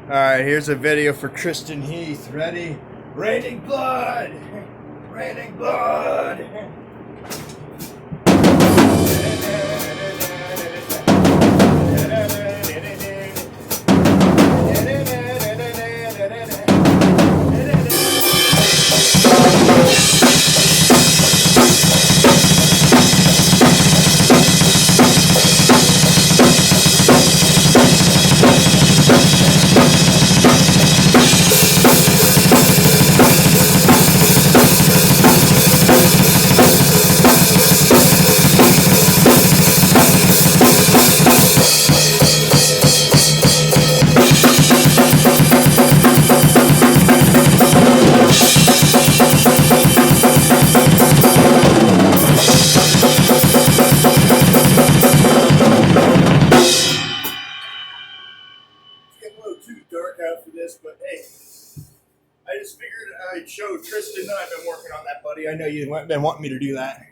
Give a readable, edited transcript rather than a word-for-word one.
Alright, here's a video for Tristan Heath. Ready? Raining blood! Raining blood! Getting a little too dark out for this, but hey, I just figured I'd show Tristan that I've been working on that, buddy. I know you've been wanting me to do that.